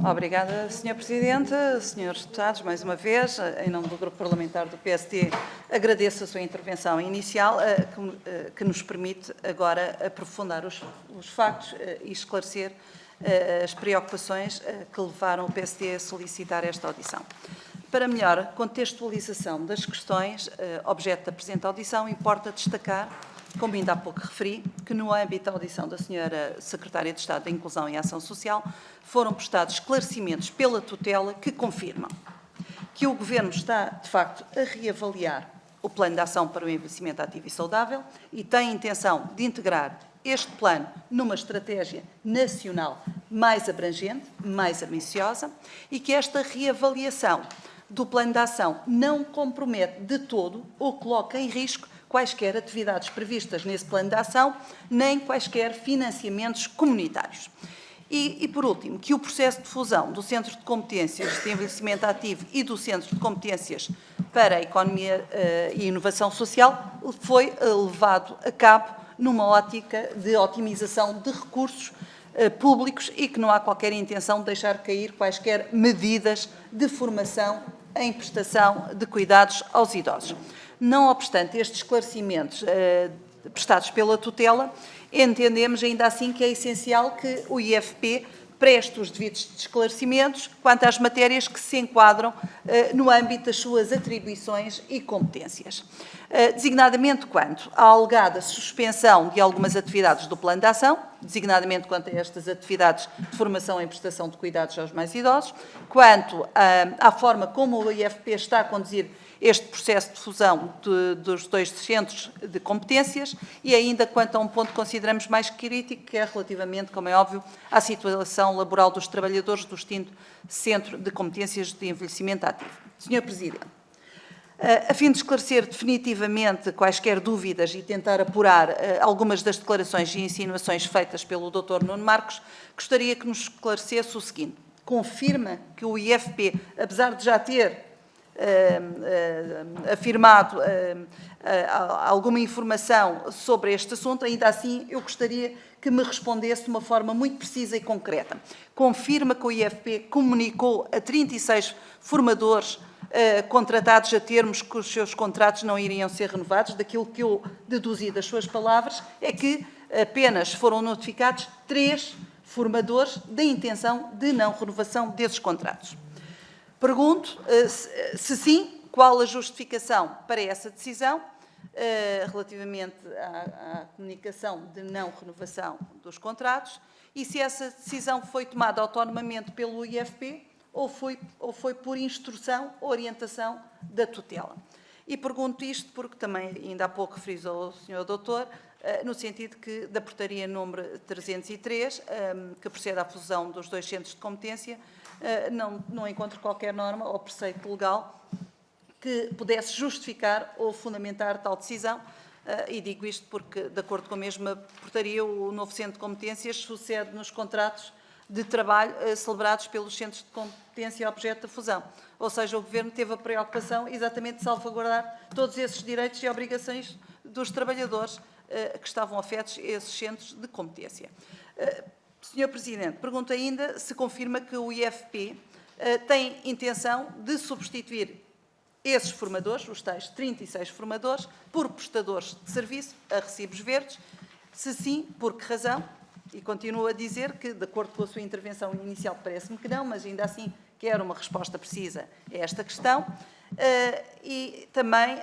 Obrigada, Sr. Presidente. Senhores deputados, mais uma vez, em nome do Grupo Parlamentar do PSD, agradeço a sua intervenção inicial, que nos permite agora aprofundar os factos e esclarecer as preocupações que levaram o PSD a solicitar esta audição. Para melhor contextualização das questões objeto da presente audição, importa destacar, como ainda há pouco referi, que no âmbito da audição da Sra. Secretária de Estado da Inclusão e Ação Social foram prestados esclarecimentos pela tutela que confirmam que o Governo está, de facto, a reavaliar o Plano de Ação para o Envelhecimento Ativo e Saudável e tem intenção de integrar este plano numa estratégia nacional mais abrangente, mais ambiciosa, e que esta reavaliação do Plano de Ação não compromete de todo ou coloca em risco quaisquer atividades previstas nesse Plano de Ação, nem quaisquer financiamentos comunitários. E, por último, que o processo de fusão do Centro de Competências de Envelhecimento Ativo e do Centro de Competências para a Economia e Inovação Social foi levado a cabo numa ótica de otimização de recursos públicos e que não há qualquer intenção de deixar cair quaisquer medidas de formação em prestação de cuidados aos idosos. Não obstante estes esclarecimentos prestados pela tutela, entendemos ainda assim que é essencial que o IFP preste os devidos esclarecimentos quanto às matérias que se enquadram no âmbito das suas atribuições e competências. Designadamente quanto à alegada suspensão de algumas atividades do Plano de Ação, designadamente quanto a estas atividades de formação em prestação de cuidados aos mais idosos, quanto à forma como o IFP está a conduzir este processo de fusão dos dois centros de competências e ainda quanto a um ponto que consideramos mais crítico, que é relativamente, como é óbvio, à situação laboral dos trabalhadores do extinto Centro de Competências de Envelhecimento Ativo. Sr. Presidente, a fim de esclarecer definitivamente quaisquer dúvidas e tentar apurar algumas das declarações e insinuações feitas pelo Dr. Nuno Marcos, gostaria que nos esclarecesse o seguinte: confirma que o IFP, apesar de já ter afirmado alguma informação sobre este assunto, ainda assim eu gostaria que me respondesse de uma forma muito precisa e concreta. Confirma que o IFP comunicou a 36 formadores contratados a termos que os seus contratos não iriam ser renovados? Daquilo que eu deduzi das suas palavras é que apenas foram notificados 3 formadores da intenção de não renovação desses contratos. Pergunto, se sim, qual a justificação para essa decisão relativamente à comunicação de não renovação dos contratos e se essa decisão foi tomada autonomamente pelo IFP ou foi por instrução ou orientação da tutela. E pergunto isto porque também, ainda há pouco frisou o Sr. Doutor, no sentido que da portaria número 303, que procede à fusão dos dois centros de competência, não encontro qualquer norma ou preceito legal que pudesse justificar ou fundamentar tal decisão, e digo isto porque, de acordo com a mesma portaria, o novo Centro de Competências sucede nos contratos de trabalho celebrados pelos centros de competência objeto da fusão. Ou seja, o Governo teve a preocupação exatamente de salvaguardar todos esses direitos e obrigações dos trabalhadores que estavam afetos a esses centros de competência. Sr. Presidente, pergunto ainda se confirma que o IFP tem intenção de substituir esses formadores, os tais 36 formadores, por prestadores de serviço a recibos verdes. Se sim, por que razão? E continuo a dizer que, de acordo com a sua intervenção inicial, parece-me que não, mas ainda assim quero uma resposta precisa a esta questão. E também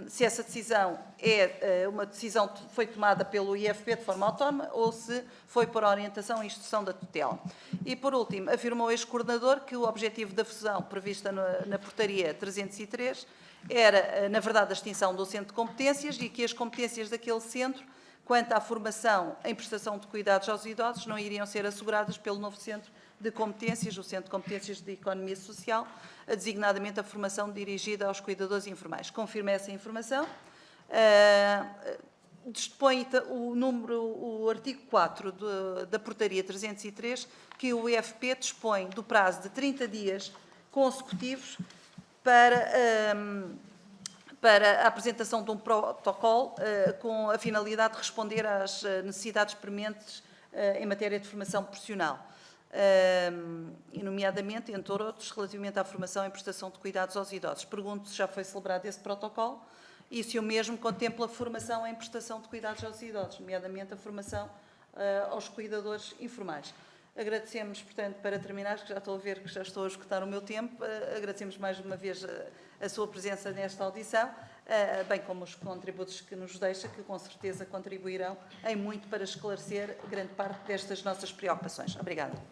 se essa decisão é uma decisão que foi tomada pelo IFP de forma autónoma ou se foi por orientação e instrução da tutela. E, por último, afirmou este coordenador que o objetivo da fusão prevista na portaria 303 era, na verdade, a extinção do centro de competências e que as competências daquele centro, quanto à formação em prestação de cuidados aos idosos, não iriam ser asseguradas pelo novo Centro de Competências, o Centro de Competências de Economia Social, designadamente a formação dirigida aos cuidadores informais. Confirma essa informação. Dispõe o artigo 4 da portaria 303, que o IFP dispõe do prazo de 30 dias consecutivos para a apresentação de um protocolo com a finalidade de responder às necessidades prementes em matéria de formação profissional. e nomeadamente, entre outros, relativamente à formação e prestação de cuidados aos idosos. Pergunto se já foi celebrado esse protocolo e se o mesmo contempla formação em prestação de cuidados aos idosos, nomeadamente a formação aos cuidadores informais. Agradecemos, portanto, para terminar, que já estou a ver que já estou a esgotar o meu tempo, agradecemos mais uma vez a sua presença nesta audição, bem como os contributos que nos deixa, que com certeza contribuirão em muito para esclarecer grande parte destas nossas preocupações. Obrigada.